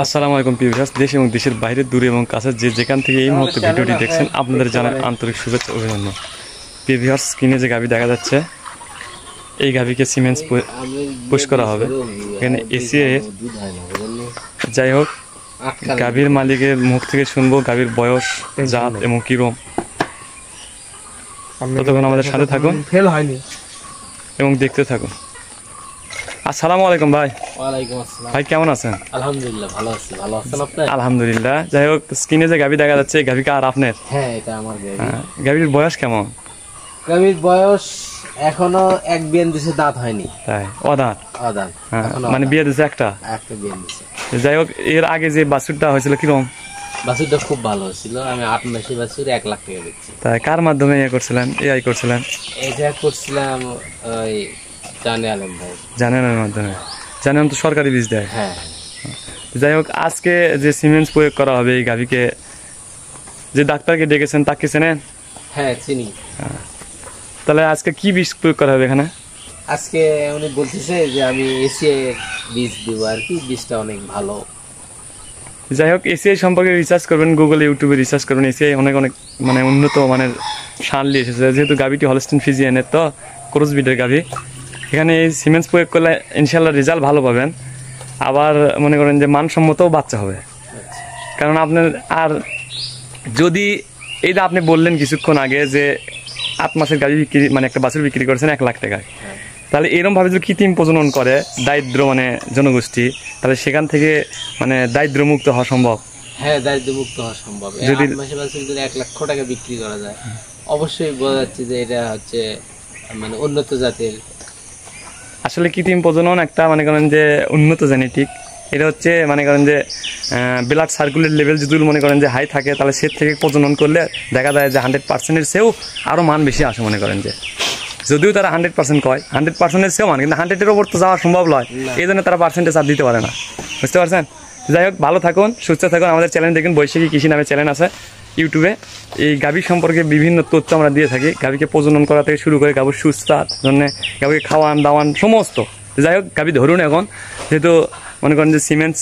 আসসালামু আলাইকুম ভিউয়ার্স, দেশ এবং দেশের বাইরে দূরে এবং কাছে যে যেখান থেকে এই মুহূর্তে ভিডিওটি দেখছেন আপনাদের জানাই আন্তরিক শুভেচ্ছা অভিনন্দন। ভিউয়ার্স, স্ক্রিনে যে গাভী দেখা যাচ্ছে এই গাভীকে সিমেন্স পুশ করা হবে। এখানে এসিআই যাই হোক গাভীর মালিকের মুখ থেকে শুনবো গাভীর বয়স, জাত এবং কিরম। ততক্ষণ আমাদের সাথে থাকুন এবং দেখতে থাকুন। আসসালামু আলাইকুম ভাই। ওয়ালাইকুম আসসালাম ভাই, কেমন আছেন? আলহামদুলিল্লাহ ভালো আছি। ভালো আছেন আপনি? আলহামদুলিল্লাহ। যাই হোক স্ক্রিনে যে গাভী দেখা যাচ্ছে এই গাভী আর আপনার? হ্যাঁ, এটা আমার গাভী। গাভীর বয়স কেমন? গাভীর বয়স এখনো এক বিয়ান দিছে, দাঁত হয়নি। তাই? অদাঁত? অদাঁত। মানে বিয়ে দিছে একটা বিয়ান দিছে। যাই হোক এর আগে যে বাছুরটা হয়েছিল কিরকম? বাছুরটা খুব ভালো হয়েছিল। আমি 8 মাসে বাছুর 1 লাখ টাকা দিচ্ছি। তাই? কার মাধ্যমে ইয়ে করছিলেন, এআই করছিলেন? এটা করছিলাম ওই জানে আলম ভাই। জানেনের মাধ্যমে? জানেন তো সরকারি বীজ দেয়। হ্যাঁ। যাই হোক আজকে যে সিমেন্স প্রয়োগ করা হবে এই গাভীকে, যে ডাক্তারকে ডেকেছেন তাকে চেনেন? হ্যাঁ, চিনি। তাহলে আজকে কি বীজ প্রয়োগ করা হবে এখানে? আজকে উনি বলতেছে যে আমি এসিআই বীজ দিব আর কি, বীজটা অনেক ভালো। যাই হোক এসিআই সম্পর্কে রিসার্চ করবেন, গুগলে ইউটিউবে রিসার্চ করবেন। এসিআই অনেক অনেক মানে উন্নত মানের সার নিয়ে এসেছে, যেহেতু গাভীটি হলস্টেইন ফ্রিজিয়ানের তো ক্রস ব্রিডের গাভী। এখানে এই সিমেন্স প্রয়োগ করলে ইনশাল্লাহ রেজাল্ট ভালো পাবেন। আবার মনে করেন যে মানসম্মতও বাচ্চা হবে। কারণ আপনার আর যদি এইটা আপনি বললেন কিছুক্ষণ আগে যে 8 মাসের গাভী বিক্রি, মানে একটা বাছুর বিক্রি করেছেন 1 লাখ টাকায়, তাহলে এরকমভাবে যদি কৃত্রিম প্রজনন করে দারিদ্র মানে জনগোষ্ঠী, তাহলে সেখান থেকে মানে দারিদ্র মুক্ত হওয়া সম্ভব। হ্যাঁ, দারিদ্র মুক্ত হওয়া সম্ভব। যদি 8 মাসে বাছুর যদি 1 লক্ষ টাকা বিক্রি করা যায়, অবশ্যই বোঝা যাচ্ছে যে এটা হচ্ছে মানে উন্নত জাতের। আসলে কৃত্রিম প্রজনন একটা মনে করেন যে উন্নত জেনেটিক। এটা হচ্ছে মনে করেন যে ব্লাড সার্কুলেট লেভেল যদি মনে করেন যে হাই থাকে, তাহলে সে থেকে প্রজনন করলে দেখা যায় যে 100%-এর চেয়েও আরও মান বেশি আসে। মনে করেন যে যদিও তারা 100% কয়, 100%-এর চেয়েও মান, কিন্তু 100-এর ওপর তো যাওয়া সম্ভব নয়, এই জন্য তারা পার্সেন্টেজ আর দিতে পারে না। বুঝতে পারছেন? যাই হোক ভালো থাকুন, সুস্থ থাকুন। আমাদের চ্যানেল দেখুন, বৈশাখী কৃষি নামে চ্যানেল আছে ইউটিউবে। এই গাভী সম্পর্কে বিভিন্ন তথ্য আমরা দিয়ে থাকি, গাভীকে প্রজনন করা থেকে শুরু করে গাভীর সুস্থার জন্য, গাভীকে খাওয়ান দাওয়ান সমস্ত। যাই হোক গাভী ধরুন এখন, যেহেতু মনে করেন যে সিমেন্টস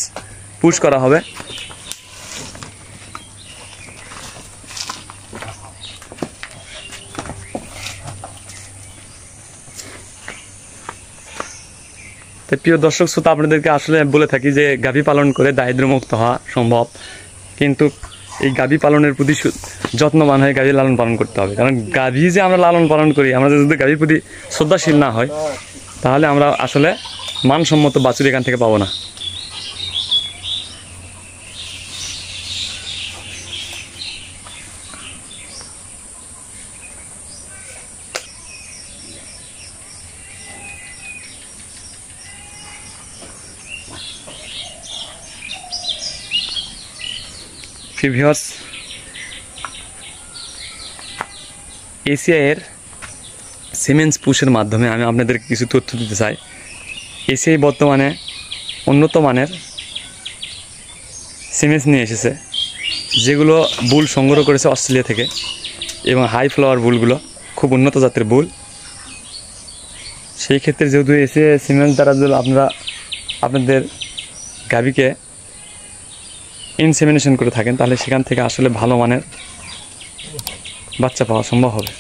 পুশ করা হবে। প্রিয় দর্শক শ্রোতা, আপনাদেরকে আসলে বলে থাকি যে গাভী পালন করে দারিদ্র্যমুক্ত হওয়া সম্ভব, কিন্তু এই গাভী পালনের প্রতি যত্নবান হয়ে গাভী লালন পালন করতে হবে। কারণ গাভী যে আমরা লালন পালন করি, আমরা যদি গাভীর প্রতি শ্রদ্ধাশীল না হয়, তাহলে আমরা আসলে মানসম্মত বাছুর এখান থেকে পাবো না। ভিউয়ার্স, এসিআইয়ের সিমেন্স পুশের মাধ্যমে আমি আপনাদেরকে কিছু তথ্য দিতে চাই। এসিআই বর্তমানে উন্নত মানের সিমেন্স নিয়ে এসেছে, যেগুলো বুল সংগ্রহ করেছে অস্ট্রেলিয়া থেকে, এবং হাই ফ্লাওয়ার বুলগুলো খুব উন্নত জাতের বুল। সেই ক্ষেত্রে যেহেতু এসিআই সিমেন্স দ্বারা যদি আপনারা আপনাদের গাভীকে ইনসেমিনেশন করে থাকেন, তাহলে সেখান থেকে আসলে ভালো মানের বাচ্চা পাওয়া সম্ভব হবে।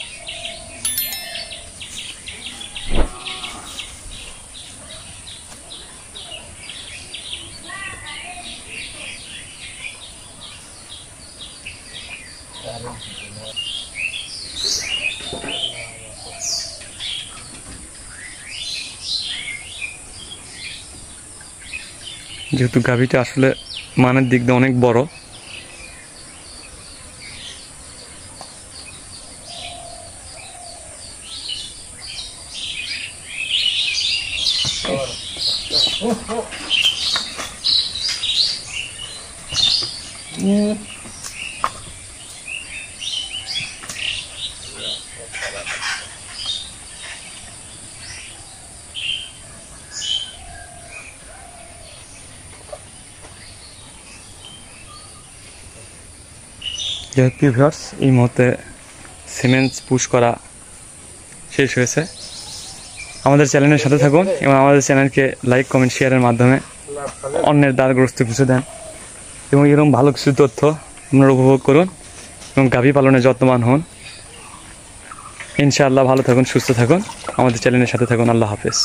যেহেতু গাভীটা আসলে মানের দিক দিয়ে অনেক বড়, যেহেতু ভিউয়ার্স এই মুহূর্তে সিমেন্টস পুশ করা শেষ হয়েছে। আমাদের চ্যানেলের সাথে থাকুন এবং আমাদের চ্যানেলকে লাইক কমেন্ট শেয়ারের মাধ্যমে অন্যের দ্বারগ্রস্ত কিছু দেন এবং এরকম ভালো কিছু তথ্য আপনারা উপভোগ করুন এবং গাভী পালনে যত্নবান হন। ইনশাআল্লাহ ভালো থাকুন, সুস্থ থাকুন, আমাদের চ্যানেলের সাথে থাকুন। আল্লাহ হাফেজ।